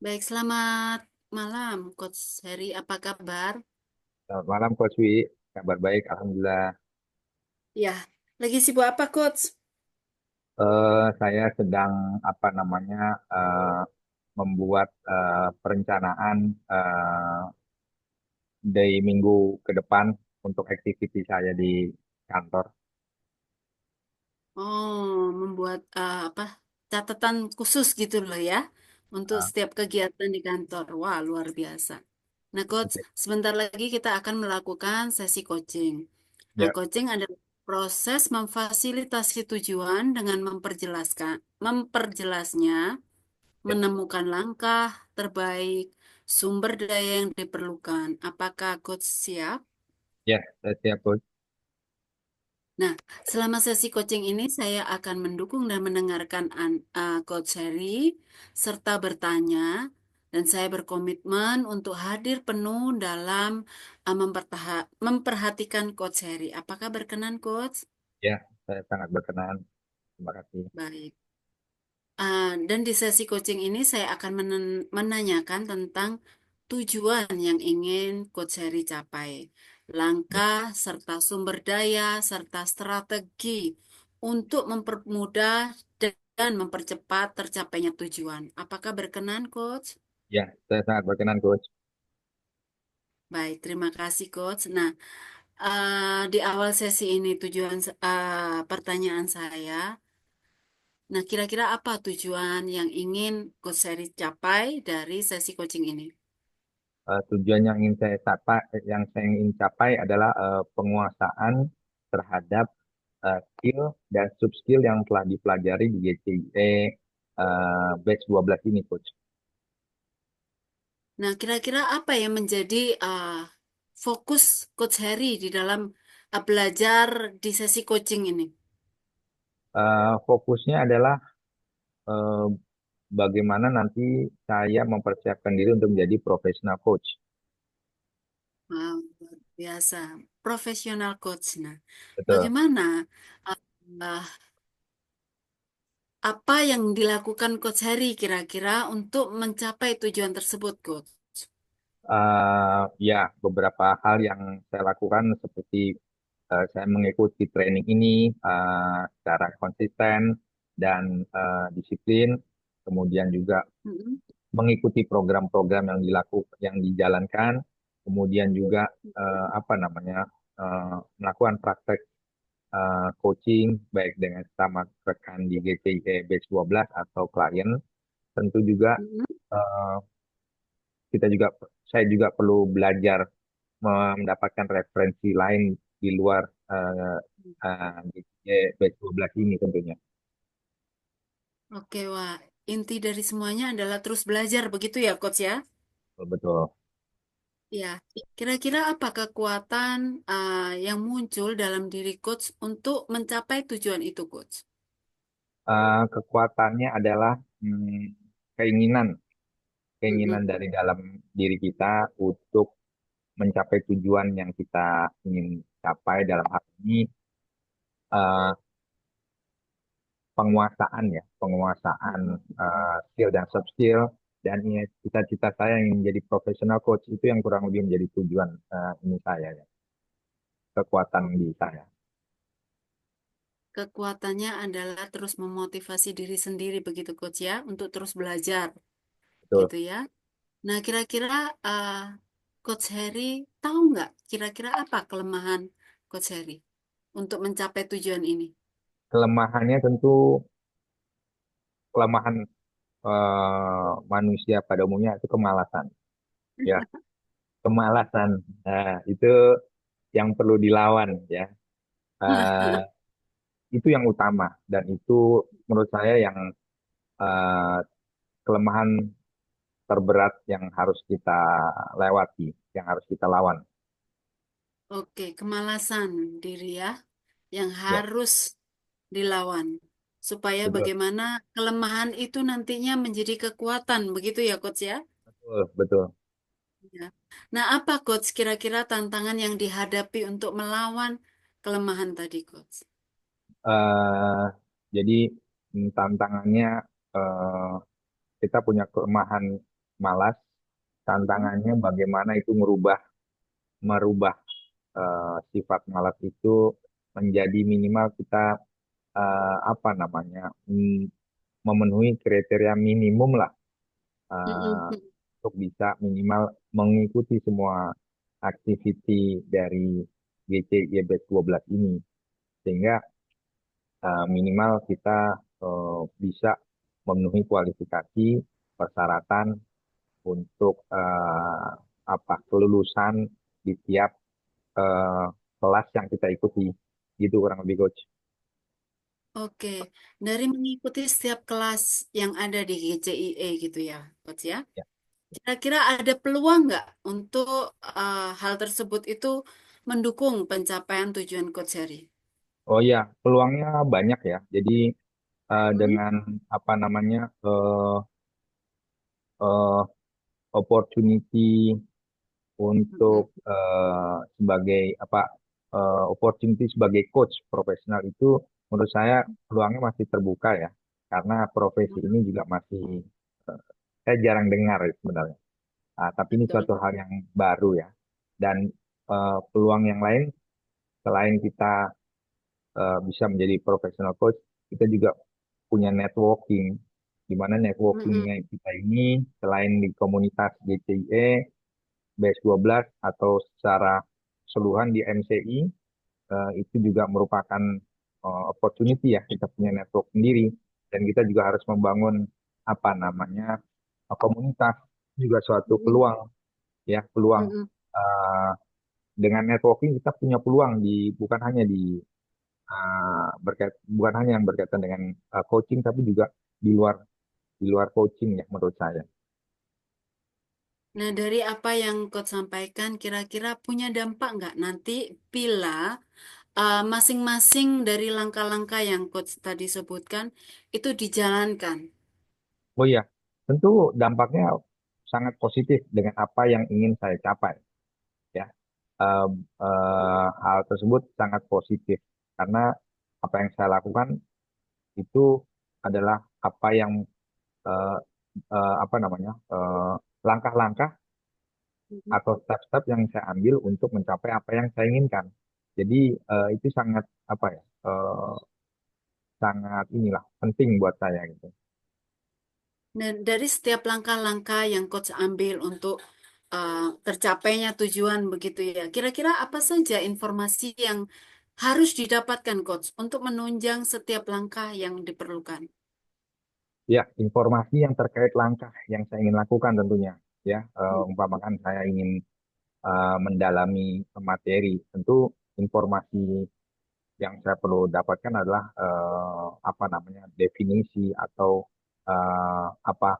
Baik, selamat malam, Coach Heri. Apa kabar? Selamat malam Coach Wi, kabar baik, Alhamdulillah. Ya, lagi sibuk apa, Coach? Saya sedang apa namanya membuat perencanaan dari minggu ke depan untuk activity saya di kantor. Oh, membuat apa? Catatan khusus gitu loh ya, untuk Uh, setiap kegiatan di kantor. Wah, luar biasa. Nah, Coach, oke. sebentar lagi kita akan melakukan sesi coaching. Nah, Ya, coaching adalah proses memfasilitasi tujuan dengan memperjelasnya, ya, menemukan langkah terbaik, sumber daya yang diperlukan. Apakah Coach siap? ya, saya siap Coach. Nah, selama sesi coaching ini saya akan mendukung dan mendengarkan Coach Harry serta bertanya dan saya berkomitmen untuk hadir penuh dalam memperhatikan Coach Harry. Apakah berkenan, Coach? Ya, saya sangat berkenan. Terima kasih. Baik. Dan di sesi coaching ini saya akan menanyakan tentang tujuan yang ingin Coach Heri capai, Ya, langkah serta sumber daya serta strategi untuk mempermudah dan mempercepat tercapainya tujuan. Apakah berkenan, Coach? ya, saya sangat berkenan Coach. Baik, terima kasih, Coach. Nah, di awal sesi ini pertanyaan saya. Nah, kira-kira apa tujuan yang ingin Coach Seri capai dari sesi coaching ini? Tujuan yang saya ingin capai adalah penguasaan terhadap skill dan sub skill yang telah dipelajari di GCIE batch 12 ini, Coach. Nah, kira-kira apa yang menjadi fokus Coach Harry di dalam belajar di sesi coaching ini? Fokusnya adalah eh, bagaimana nanti saya mempersiapkan diri untuk menjadi professional coach. Wow, luar biasa, profesional coach. Nah, Betul. bagaimana uh, uh, apa yang dilakukan Coach Harry kira-kira untuk mencapai tujuan tersebut, Coach? Ya, beberapa hal yang saya lakukan seperti saya mengikuti training ini secara konsisten dan disiplin, kemudian juga Mm-mm. mengikuti program-program yang dijalankan, kemudian juga apa namanya melakukan praktek coaching baik dengan sama rekan di GCIE Batch 12 atau klien. Tentu juga Mm-mm. eh, kita juga saya juga perlu belajar mendapatkan referensi lain di luar GCIE Batch 12 ini tentunya. Oke, wah, inti dari semuanya adalah terus belajar, begitu ya, Coach ya? Betul. Betul. Ya, kira-kira apa kekuatan yang muncul dalam diri coach untuk mencapai tujuan itu, coach? Kekuatannya adalah keinginan keinginan Mm-mm. dari dalam diri kita untuk mencapai tujuan yang kita ingin capai dalam hal ini eh, penguasaan skill dan soft skill dan ini cita-cita saya yang menjadi professional coach itu yang kurang lebih menjadi tujuan ini saya ya, kekuatan Oh, di saya. kekuatannya adalah terus memotivasi diri sendiri, begitu, coach ya, untuk terus belajar, Betul. gitu ya. Nah, kira-kira uh, coach Harry tahu nggak kira-kira apa kelemahan coach Harry untuk mencapai tujuan ini? Kelemahannya tentu kelemahan manusia pada umumnya itu kemalasan ya, kemalasan. Nah, itu yang perlu dilawan ya. Eh, itu yang utama dan itu menurut saya yang eh, kelemahan terberat yang harus kita lewati, yang harus kita lawan. Oke, kemalasan diri ya, yang Ya, harus dilawan supaya betul, bagaimana kelemahan itu nantinya menjadi kekuatan begitu ya coach ya. betul, betul. Ya. Nah, apa coach kira-kira tantangan yang dihadapi untuk melawan kelemahan tadi coach? Eh, jadi tantangannya eh, kita punya kelemahan malas. Mhm, Tantangannya bagaimana itu merubah sifat malas itu menjadi minimal kita apa namanya memenuhi kriteria minimum lah mhm, eh, mhm. untuk bisa minimal mengikuti semua activity dari GCY Batch 12 ini sehingga minimal kita bisa memenuhi kualifikasi persyaratan untuk apa kelulusan di tiap eh, kelas yang kita ikuti gitu kurang lebih coach. Oke, dari mengikuti setiap kelas yang ada di GCIE gitu ya, Coach ya. Ya. Kira-kira ada peluang nggak untuk hal tersebut itu mendukung pencapaian tujuan Coach Heri? Oh iya, peluangnya banyak ya. Jadi Hmm, dengan apa namanya eh, opportunity untuk hmm, sebagai apa opportunity sebagai coach profesional itu menurut saya peluangnya masih terbuka ya. Karena profesi ini juga masih saya jarang dengar ya sebenarnya. Tapi ini betul. suatu hal yang baru ya. Dan peluang yang lain selain kita bisa menjadi professional coach, kita juga punya networking, di mana Mm-mm. networkingnya kita ini selain di komunitas GCIE, BS12 atau secara keseluruhan di MCI, itu juga merupakan opportunity ya, kita punya network sendiri, dan kita juga harus membangun apa namanya komunitas juga suatu Mm-mm. peluang ya, peluang Mm-mm. eh, dengan networking kita punya peluang di bukan hanya bukan hanya yang berkaitan dengan coaching tapi juga di luar coaching ya menurut saya. Nah, dari apa yang Coach sampaikan, kira-kira punya dampak nggak nanti bila masing-masing dari langkah-langkah yang Coach tadi sebutkan itu dijalankan? Oh iya, tentu dampaknya sangat positif dengan apa yang ingin saya capai ya. Eh, Hal tersebut sangat positif karena apa yang saya lakukan itu adalah apa yang eh, apa namanya langkah-langkah Mhm. atau step-step yang saya ambil untuk mencapai apa yang saya inginkan. Jadi itu sangat apa ya sangat inilah penting buat saya gitu. Dan dari setiap langkah-langkah yang Coach ambil untuk tercapainya tujuan begitu ya, kira-kira apa saja informasi yang harus didapatkan Coach untuk menunjang setiap langkah yang diperlukan? Ya, informasi yang terkait langkah yang saya ingin lakukan tentunya ya umpamakan saya ingin mendalami materi tentu informasi yang saya perlu dapatkan adalah apa namanya definisi atau apa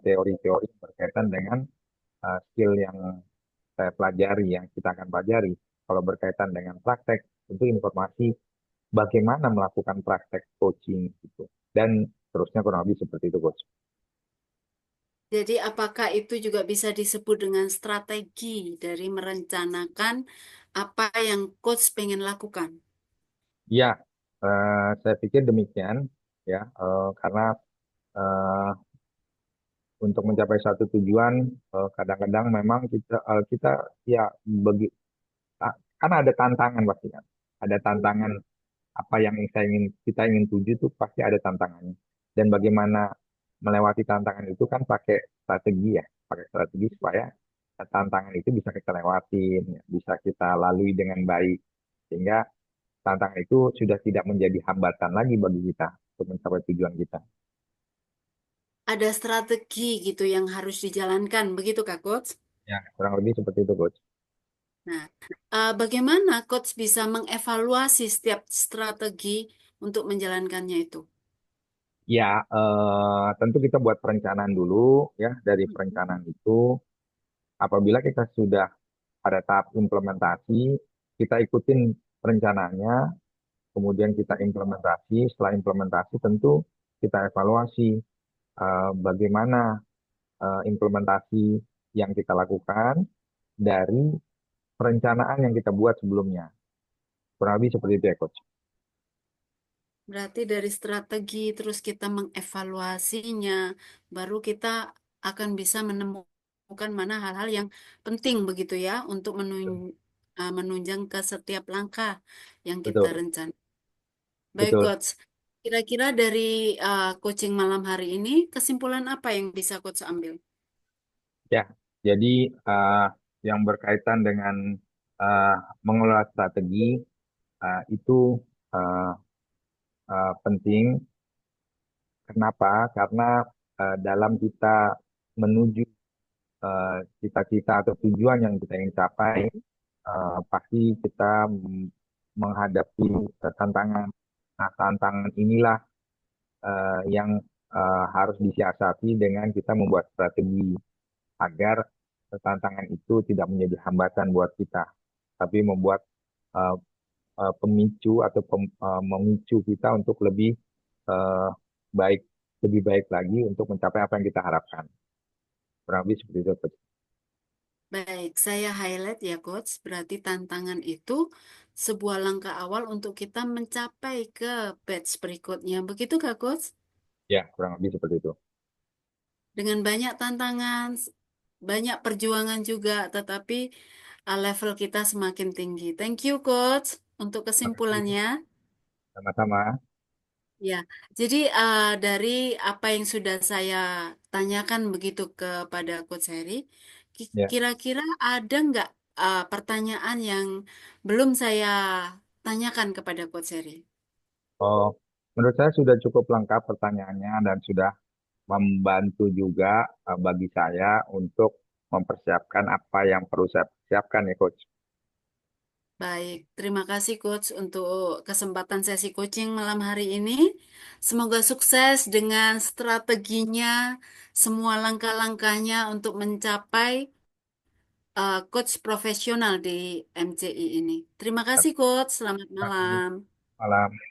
teori-teori berkaitan dengan skill yang saya pelajari, yang kita akan pelajari. Kalau berkaitan dengan praktek, tentu informasi bagaimana melakukan praktek coaching gitu. Dan terusnya kurang lebih seperti itu, Coach. Jadi, apakah itu juga bisa disebut dengan strategi dari merencanakan apa yang coach pengen lakukan? Ya, saya pikir demikian ya, karena eh, untuk mencapai satu tujuan, kadang-kadang memang kita ya bagi karena ada tantangan pasti kan, ada tantangan apa yang kita ingin tuju itu pasti ada tantangannya. Dan bagaimana melewati tantangan itu kan pakai strategi supaya tantangan itu bisa kita lewatin, ya, bisa kita lalui dengan baik, sehingga tantangan itu sudah tidak menjadi hambatan lagi bagi kita untuk mencapai tujuan kita. Ada strategi gitu yang harus dijalankan, begitu Kak Coach? Ya, kurang lebih seperti itu, Coach. Nah, bagaimana coach bisa mengevaluasi setiap strategi untuk menjalankannya itu? Ya, tentu kita buat perencanaan dulu ya. Dari perencanaan itu, apabila kita sudah pada tahap implementasi, kita ikutin perencanaannya, kemudian kita implementasi. Setelah implementasi, tentu kita evaluasi bagaimana implementasi yang kita lakukan dari perencanaan yang kita buat sebelumnya. Kurang lebih seperti itu ya, Coach. Berarti dari strategi terus kita mengevaluasinya, baru kita akan bisa menemukan mana hal-hal yang penting begitu ya untuk menunjang ke setiap langkah yang kita Betul, rencanakan. Baik, betul. Coach. Kira-kira dari coaching malam hari ini, kesimpulan apa yang bisa Coach ambil? Ya, jadi uh, yang berkaitan dengan uh, mengelola strategi itu uh, penting. Kenapa? Karena dalam kita menuju cita-cita atau tujuan yang kita ingin capai, pasti kita menghadapi tantangan. Nah, tantangan inilah yang harus disiasati dengan kita membuat strategi agar tantangan itu tidak menjadi hambatan buat kita, tapi membuat uh, pemicu atau memicu kita untuk uh, baik, lebih baik lagi untuk mencapai apa yang kita harapkan. Kurang lebih seperti itu. Coach. Baik, saya highlight ya Coach. Berarti tantangan itu sebuah langkah awal untuk kita mencapai ke batch berikutnya. Begitu Kak Coach? Ya, kurang lebih seperti itu. Dengan banyak tantangan, banyak perjuangan juga, tetapi level kita semakin tinggi. Thank you Coach untuk Terima kasih. kesimpulannya. Sama-sama. Ya, jadi dari apa yang sudah saya tanyakan begitu kepada Coach Heri, Ya. kira-kira ada nggak pertanyaan yang belum saya tanyakan kepada Coach Heri? Oh, menurut saya sudah cukup lengkap pertanyaannya dan sudah membantu juga bagi saya untuk mempersiapkan apa yang perlu saya persiapkan ya, Coach. Baik, terima kasih Coach untuk kesempatan sesi coaching malam hari ini. Semoga sukses dengan strateginya, semua langkah-langkahnya untuk mencapai coach profesional di MCI ini. Terima kasih Coach, selamat Terima kasih. malam. Malam.